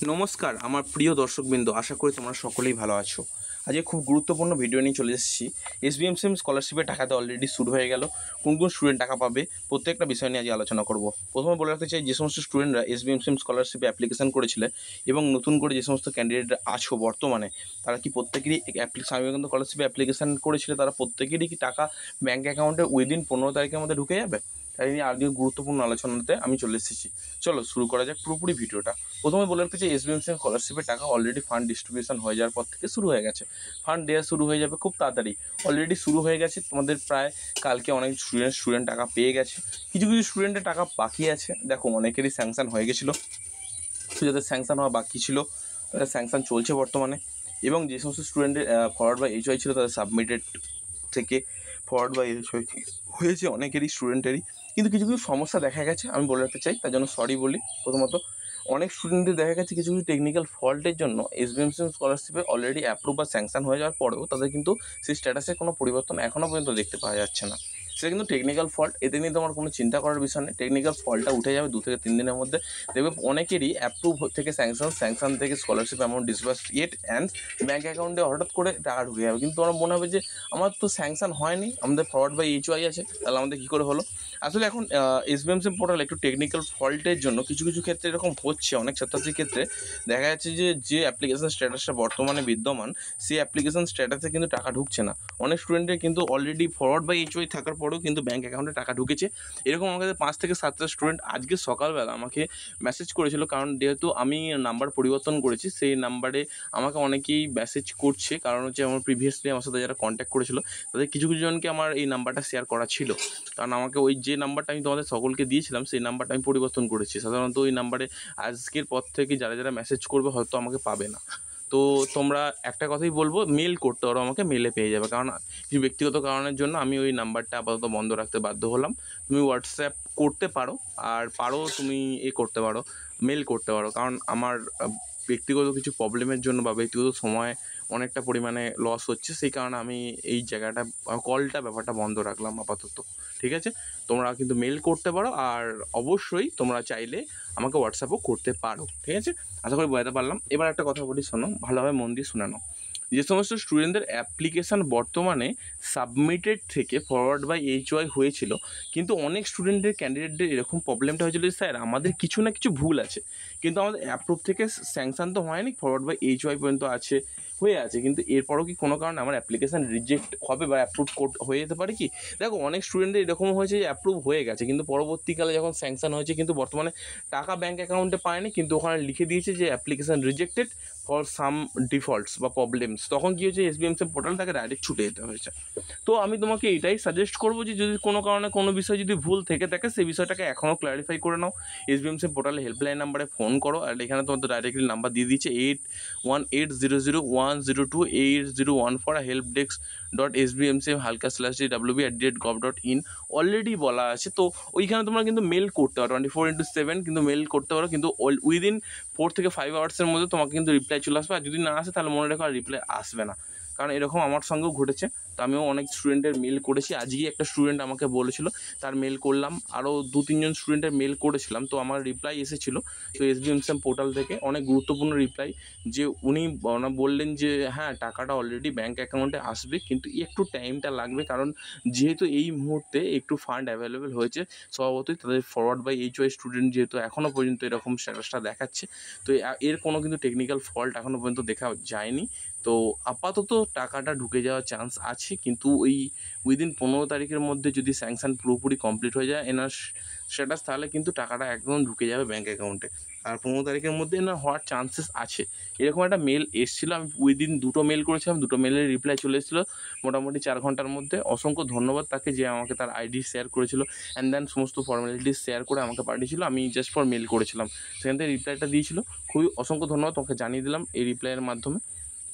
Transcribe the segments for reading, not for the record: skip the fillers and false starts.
নমস্কার আমার প্রিয় দর্শকবৃন্দ, আশা করি তোমরা সকলেই ভালো আছো। আজকে খুব গুরুত্বপূর্ণ ভিডিও নিয়ে চলে এসেছি। এসবিএমসিএম স্কলারশিপের টাকাতে অলরেডি শুরু হয়ে গেল। কোন কোন স্টুডেন্ট টাকা পাবে প্রত্যেকটা বিষয় নিয়ে আজ আলোচনা করব। প্রথমে বলে রাখতে চাই, যে সমস্ত স্টুডেন্টরা এসবিএমসিএম স্কলারশিপে অ্যাপ্লিকেশন করেছিলে এবং নতুন করে যে সমস্ত ক্যান্ডিডেট আছো বর্তমানে, তারা কি প্রত্যেকেরই স্বামী বিবেকানন্দ স্কলারশিপে অ্যাপ্লিকেশন করেছিলে? তারা প্রত্যেকেরই কি টাকা ব্যাঙ্ক অ্যাকাউন্টে উইদিন 15 তারিখের মধ্যে ঢুকে যাবে? তাই নিয়ে আজকে গুরুত্বপূর্ণ আলোচনাতে আমি চলে এসেছি। চলো শুরু করা যাক পুরোপুরি ভিডিওটা। প্রথমে বলে রাখতে চাই, এসবিএমসি স্কলারশিপের টাকা অলরেডি ফান্ড ডিস্ট্রিবিউশন হয়ে যাওয়ার পর থেকে শুরু হয়ে গেছে। ফান্ড দেওয়া শুরু হয়ে যাবে খুব তাড়াতাড়ি। অলরেডি শুরু হয়ে গেছে তোমাদের, প্রায় কালকে অনেক স্টুডেন্ট টাকা পেয়ে গেছে। কিছু কিছু স্টুডেন্টের টাকা বাকি আছে। দেখো, অনেকেরই স্যাংশন হয়ে গেছিলো, যাদের স্যাংশন হওয়া বাকি ছিল তাদের স্যাংশন চলছে বর্তমানে। এবং যে সমস্ত স্টুডেন্টের ফরওয়ার্ড বা এইচওয়াই ছিল, তাদের সাবমিটেড থেকে ফরওয়ার্ড বা এইচওয়াই হয়েছে অনেকেরই স্টুডেন্টেরই। কিন্তু কিছু কিছু সমস্যা দেখা গেছে, আমি বলে রাখতে চাই, তার জন্য সরি বলি। প্রথমত, অনেক স্টুডেন্টদের দেখা গেছে কিছু কিছু টেকনিক্যাল ফল্টের জন্য এসবিএমসি স্কলারশিপে অলরেডি অ্যাপ্রুভ বা স্যাংশন হয়ে যাওয়ার পরেও তাদের কিন্তু সেই স্ট্যাটাসে কোনো পরিবর্তন এখনও পর্যন্ত দেখতে পাওয়া যাচ্ছে না। সেটা কিন্তু টেকনিক্যাল ফল্ট, এতে নিয়ে তোমার কোনো চিন্তা করার বিষয় নেই। টেকনিক্যাল ফল্টটা উঠে যাবে 2 থেকে 3 দিনের মধ্যে। দেখবে অনেকেরই অ্যাপ্রুভ থেকে স্যাংশন থেকে scholarship amount disburse yet and bank অ্যাকাউন্টে হঠাৎ করে টাকা ঢুকে যাবে। কিন্তু তোমার মনে হবে যে আমার তো স্যাংশন হয়নি, আমাদের ফরওয়ার্ড বাই এইচওয়াই আছে, তাহলে আমাদের কী করে হলো? আসলে এখন এসবিএমসি পোর্টাল একটু টেকনিক্যাল ফল্টের জন্য কিছু কিছু ক্ষেত্রে এরকম হচ্ছে। অনেক ছাত্রছাত্রীর ক্ষেত্রে দেখা যাচ্ছে যে অ্যাপ্লিকেশন স্ট্যাটাসটা বর্তমানে বিদ্যমান, সেই অ্যাপ্লিকেশন স্ট্যাটাসে কিন্তু টাকা ঢুকছে না। অনেক স্টুডেন্টের কিন্তু অলরেডি ফরওয়ার্ড বাই এইচওয়াই থাকার পরেও কিন্তু ব্যাঙ্ক অ্যাকাউন্টে টাকা ঢুকেছে। এরকম আমার কাছে 5 থেকে 7টা স্টুডেন্ট আজকে সকালবেলা আমাকে মেসেজ করেছিল, কারণ যেহেতু আমি নাম্বার পরিবর্তন করেছি, সেই নাম্বারে আমাকে অনেকেই মেসেজ করছে। কারণ হচ্ছে আমার প্রিভিয়াসলি আমার সাথে যারা কন্ট্যাক্ট করেছিল তাদের কিছু কিছু জনকে আমার এই নাম্বারটা শেয়ার করা ছিল। কারণ আমাকে ওই যে নাম্বারটা আমি তোমাদের সকলকে দিয়েছিলাম, সেই নাম্বারটা আমি পরিবর্তন করেছি। সাধারণত ওই নাম্বারে আজকের পর থেকে যারা যারা মেসেজ করবে হয়তো আমাকে পাবে না। তো তোমরা একটা কথাই বলবো, মেল করতে পারো, আমাকে মেলে পেয়ে যাবে। কারণ কিছু ব্যক্তিগত কারণের জন্য আমি ওই নাম্বারটা আপাতত বন্ধ রাখতে বাধ্য হলাম। তুমি হোয়াটসঅ্যাপ করতে পারো, আর তুমি করতে পারো, মেল করতে পারো। কারণ আমার ব্যক্তিগত কিছু প্রবলেমের জন্য বা ব্যক্তিগত সময় অনেকটা পরিমাণে লস হচ্ছে, সেই কারণে আমি এই জায়গাটা ব্যাপারটা বন্ধ রাখলাম আপাতত। ঠিক আছে, তোমরা কিন্তু মেল করতে পারো, আর অবশ্যই তোমরা চাইলে আমাকে হোয়াটসঅ্যাপও করতে পারো। ঠিক আছে, আশা করি বোঝাতে পারলাম। এবার একটা কথা বলি, শোনো, ভালোভাবে মন দিয়ে শুনে নাও। যে সমস্ত স্টুডেন্টদের অ্যাপ্লিকেশান বর্তমানে সাবমিটেড থেকে ফরওয়ার্ড বাই এইচওয়াই হয়েছিল, কিন্তু অনেক স্টুডেন্টের ক্যান্ডিডেটদের এরকম প্রবলেমটা হয়েছিল যে স্যার আমাদের কিছু না কিছু ভুল আছে, কিন্তু আমাদের অ্যাপ্রুভ থেকে স্যাংশন তো হয়নি, ফরওয়ার্ড বাই এইচওয়াই পর্যন্ত হয়ে আছে, কিন্তু এরপরও কি কোনো কারণে আমার অ্যাপ্লিকেশান রিজেক্ট হবে বা অ্যাপ্রুভ হয়ে যেতে পারে কি? দেখো, অনেক স্টুডেন্টদের এরকম হয়েছে যে অ্যাপ্রুভ হয়ে গেছে, কিন্তু পরবর্তীকালে যখন স্যাংশন হয়েছে কিন্তু বর্তমানে টাকা ব্যাঙ্ক অ্যাকাউন্টে পায়নি, কিন্তু ওখানে লিখে দিয়েছে যে application rejected for some defaults বা প্রবলেমস। তখন কী হয়েছে, এসবিএমসি পোর্টাল তাকে ডাইরেক্ট ছুটে যেতে হয়েছে। তো আমি তোমাকে এটাই সাজেস্ট করবো যে যদি কোনো কারণে কোনো বিষয় যদি ভুল থেকে থাকে, সেই বিষয়টাকে এখনও ক্ল্যারিফাই করে নাও। এসবিএমসি পোর্টালে হেল্পলাইন নাম্বারে ফোন করো, আর এখানে তোমাদের ডাইরেক্টলি নাম্বার দিয়ে দিচ্ছে 818001028014 হেল্প ডেস্ক .sbmc/dwb@gov.in অলরেডি বলা আছে। তো ওইখানে তোমরা কিন্তু মেল করতে পারো 24/7, কিন্তু মেল করতে পারো, কিন্তু উইদিন 4 থেকে 5 আওয়ার্সের মধ্যে তোমাকে কিন্তু রিপ্লাই চলে আসবে। আর যদি না আসে তাহলে মনে রেখো আর রিপ্লাই আসবে না, কারণ এরকম আমার সঙ্গেও ঘটেছে। তো আমিও অনেক স্টুডেন্টের মেল করেছি। আজকেই একটা স্টুডেন্ট আমাকে বলেছিল, তার মেল করলাম, আরও 2-3 জন স্টুডেন্টের মেল করেছিলাম। তো আমার রিপ্লাই এসেছিলো তো এসবিএমসি পোর্টাল থেকে, অনেক গুরুত্বপূর্ণ রিপ্লাই, যে উনি বললেন যে হ্যাঁ টাকাটা অলরেডি ব্যাঙ্ক অ্যাকাউন্টে আসবে, কিন্তু একটু টাইমটা লাগবে, কারণ যেহেতু এই মুহূর্তে একটু ফান্ড অ্যাভেলেবেল হয়েছে, স্বভাবতই তাদের ফরওয়ার্ড বাই এইচওয়াই স্টুডেন্ট যেহেতু এখনও পর্যন্ত এরকম স্ট্যাটাসটা দেখাচ্ছে, তো এর কোনো কিন্তু টেকনিক্যাল ফল্ট এখনও পর্যন্ত দেখা যায়নি। তো আপাতত টাকাটা ঢুকে যাওয়ার চান্স আছে, কিন্তু ওই উইদিন 15 তারিখের মধ্যে যদি স্যাংশন পুরোপুরি কমপ্লিট হয়ে যায় এনার স্ট্যাটাস, তাহলে কিন্তু টাকাটা একদম ঢুকে যাবে ব্যাঙ্ক অ্যাকাউন্টে। আর 15 তারিখের মধ্যে এনার হওয়ার চান্সেস আছে। এরকম একটা মেল এসেছিলো, আমি উইদিন 2টো মেল করেছিলাম, 2টো মেলের রিপ্লাই চলে এসেছিলো মোটামুটি 4 ঘন্টার মধ্যে। অসংখ্য ধন্যবাদ তাকে, যে আমাকে তার আইডি শেয়ার করেছিল অ্যান্ড দেন সমস্ত ফর্মালিটিস শেয়ার করে আমাকে পাঠিয়েছিল। আমি জাস্ট ফর মেল করেছিলাম, সেখান থেকে রিপ্লাইটা দিয়েছিল। খুবই অসংখ্য ধন্যবাদ, তোমাকে জানিয়ে দিলাম এই রিপ্লাইয়ের মাধ্যমে।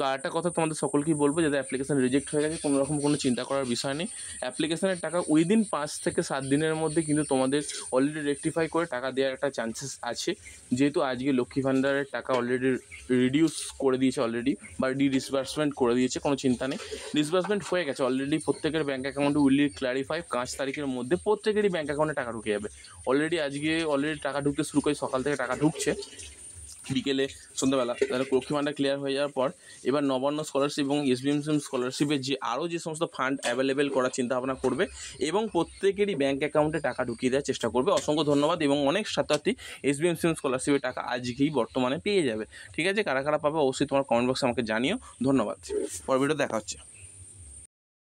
তো আরেকটা কথা তোমাদের সকলকেই বলবো, যাদের অ্যাপ্লিকেশান রিজেক্ট হয়ে গেছে, কোনো রকম কোনো চিন্তা করার বিষয় নেই। অ্যাপ্লিকেশানের টাকা উইদিন 5 থেকে 7 দিনের মধ্যে কিন্তু তোমাদের অলরেডি রেকটিফাই করে টাকা দেওয়ার একটা চান্সেস আছে। যেহেতু আজকে লক্ষ্মী ভাণ্ডারের টাকা অলরেডি রিডিউস করে দিয়েছে অলরেডি, বা ডিসবার্সমেন্ট করে দিয়েছে, কোনো চিন্তা নেই। ডিসবার্সমেন্ট হয়ে গেছে অলরেডি, প্রত্যেকের ব্যাঙ্ক অ্যাকাউন্টে উইল ক্ল্যারিফাই 5 তারিখের মধ্যে প্রত্যেকেরই ব্যাঙ্ক অ্যাকাউন্টে টাকা ঢুকে যাবে। অলরেডি টাকা ঢুকতে শুরু করে, সকাল থেকে টাকা ঢুকছে। বিকেলে সন্ধ্যাবেলা, তাহলে লক্ষ্মী ভাণ্ডার ক্লিয়ার হয়ে যাওয়ার পর এবার নবান্ন স্কলারশিপ এবং এসবিএমসিএম স্কলারশিপের আরও যে সমস্ত ফান্ড অ্যাভেলেবেল করার চিন্তাভাবনা করবে এবং প্রত্যেকেরই ব্যাঙ্ক অ্যাকাউন্টে টাকা ঢুকিয়ে দেওয়ার চেষ্টা করবে। অসংখ্য ধন্যবাদ, এবং অনেক ছাত্রছাত্রী এসবিএমসিএম স্কলারশিপের টাকা আজকেই বর্তমানে পেয়ে যাবে। ঠিক আছে, কারা কারা পাবে অবশ্যই তোমার কমেন্ট বক্সে আমাকে জানিও। ধন্যবাদ, পরের ভিডিও দেখা হচ্ছে।